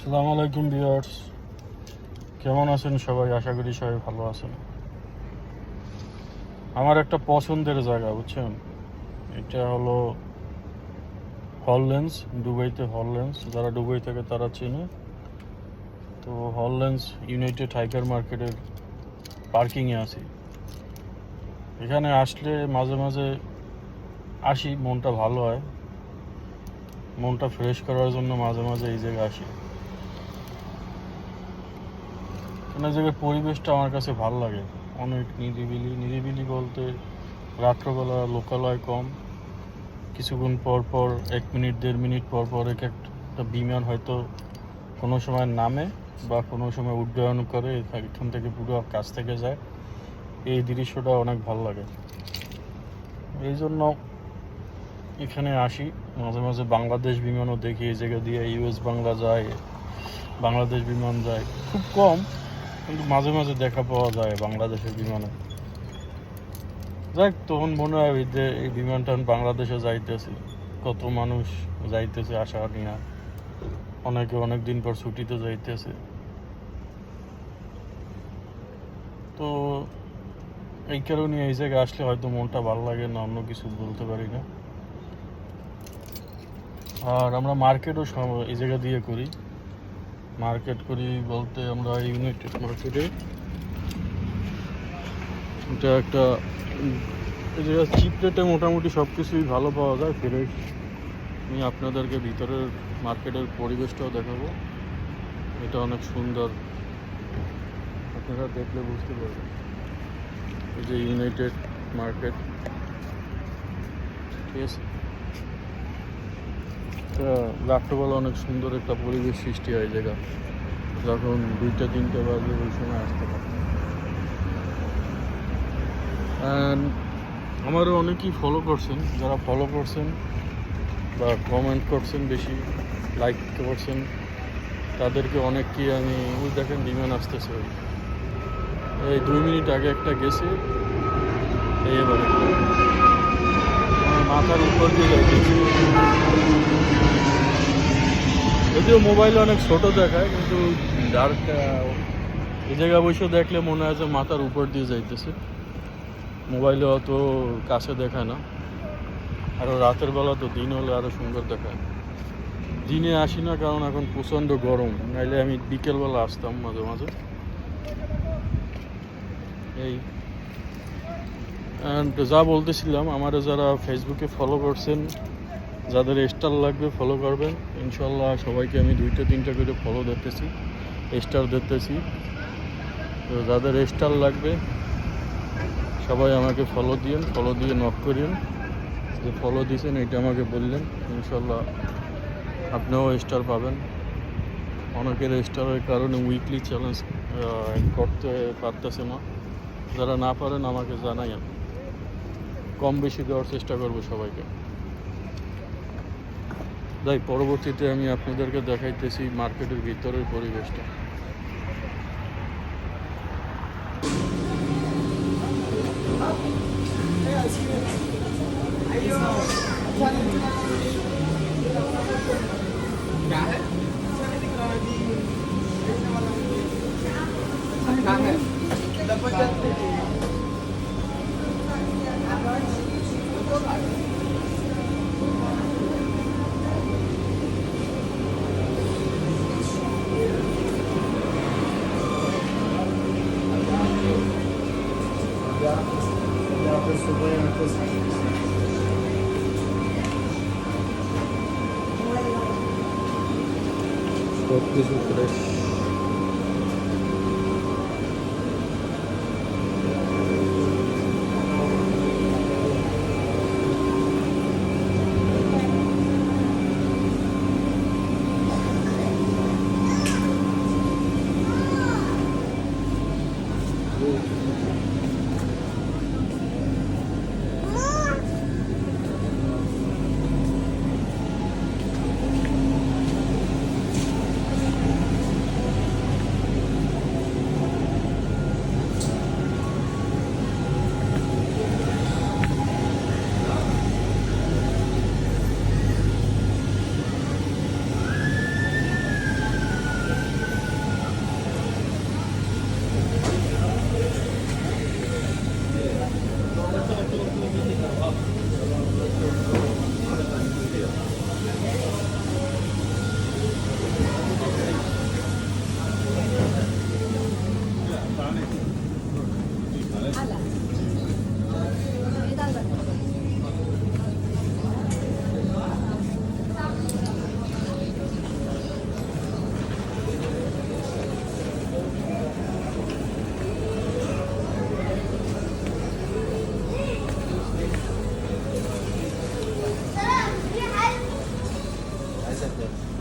আসসালামু আলাইকুম ভিউয়ার্স, কেমন আছেন সবাই? আশা করি সবাই ভালো আছেন। আমার একটা পছন্দের জায়গা, বুঝছেন, এটা হলো হলল্যান্ডস। দুবাইতে হলল্যান্ডস, যারা দুবাই থেকে তারা চেনে। তো হলল্যান্ডস ইউনাইটেড হাইপার মার্কেটের পার্কিংয়ে আছি। এখানে আসলে মাঝে মাঝে আসি, মনটা ভালো হয়। মনটা ফ্রেশ করার জন্য মাঝে মাঝে এই জায়গায় আসি। এই জায়গার পরিবেশটা আমার কাছে ভালো লাগে, অনেক নিরিবিলি। নিরিবিলি বলতে রাত্রবেলা লোকালয় কম, কিছুক্ষণ পর পর 1 মিনিট 1.5 মিনিট পর পর একটা বিমান হয়তো কোনো সময় নামে বা কোনো সময় উড্ডয়ন করে, এখান থেকে পুরো কাছ থেকে যায়। এই দৃশ্যটা অনেক ভালো লাগে, এই জন্য এখানে আসি। মাঝে মাঝে বাংলাদেশ বিমানও দেখি, এই জায়গা দিয়ে ইউএস বাংলা যায়, বাংলাদেশ বিমান যায় খুব কম, কিন্তু মাঝে মাঝে দেখা পাওয়া যায় বাংলাদেশের বিমানে। যাক, তখন মনে হয় যে এই বিমানটা বাংলাদেশে যাইতেছে, কত মানুষ যাইতেছে আশা নিয়ে, অনেকে অনেক দিন পর ছুটিতে যাইতেছে। তো এই কারণে এই জায়গায় আসলে হয়তো মনটা ভালো লাগে না, অন্য কিছু বলতে পারি না। আর আমরা মার্কেটও এই জায়গা দিয়ে করি। মার্কেট করি বলতে আমরা ইউনাইটেড মার্কেটে, এটা একটা এই জায়গা চিপ রেটে মোটামুটি সব কিছুই ভালো পাওয়া যায়, ফ্রেশ। আমি আপনাদেরকে ভিতরের মার্কেটের পরিবেশটাও দেখাবো, এটা অনেক সুন্দর, আপনারা দেখলে বুঝতে পারবেন। এই যে ইউনাইটেড মার্কেট, ঠিক আছে। রাত্রবেলা অনেক সুন্দর একটা পরিবেশ সৃষ্টি হয় জায়গা, যখন 2টা-3টা বাজে ওই সময় আসতে পারে। অ্যান্ড আমারও অনেকেই ফলো করছেন, যারা ফলো করছেন বা কমেন্ট করছেন, বেশি লাইক করছেন, তাদেরকে অনেককেই আমি, ওই দেখেন বিমান আসতেছে, এই 2 মিনিট আগে একটা গেছে, এই এবার মাথার উপর দিয়ে যাইতেছে। যদিও মোবাইলে অনেক ছোট দেখায়, কিন্তু ডার্ক এই জায়গায় বসে দেখলে মনে হয় যে মাথার উপর দিয়ে যাইতেছে। মোবাইলে অত কাছে দেখায় না। আরও রাতের বেলা তো, দিন হলে আরও সুন্দর দেখায়। দিনে আসি না, কারণ এখন প্রচণ্ড গরম, নাইলে আমি বিকেলবেলা আসতাম মাঝে মাঝে। এই অ্যান্ড যা বলতেছিলাম, আমারা যারা ফেসবুকে ফলো করছেন, যাদের স্টার লাগবে ফলো করবেন ইনশাল্লাহ। সবাইকে আমি 2টা-3টা করে ফলো দিতেছি, স্টার দিতেছি। তো যাদের স্টার লাগবে সবাই আমাকে ফলো দিয়েন, ফলো দিয়ে নক করিয়েন, যে ফলো দিয়েছেন এটা আমাকে বললেন, ইনশাল্লাহ আপনিও স্টার পাবেন। অনেকের স্টারের কারণে উইকলি চ্যালেঞ্জ করতে পারতেছে না। যারা না পারেন আমাকে জানাইন, কম বেশি দেওয়ার চেষ্টা করবো সবাইকে। তাই পরবর্তীতে আমি আপনাদেরকে দেখাইতেছি মার্কেটের ভিতরের পরিবেশটা। সব কিছু ফ্রেশ। আছে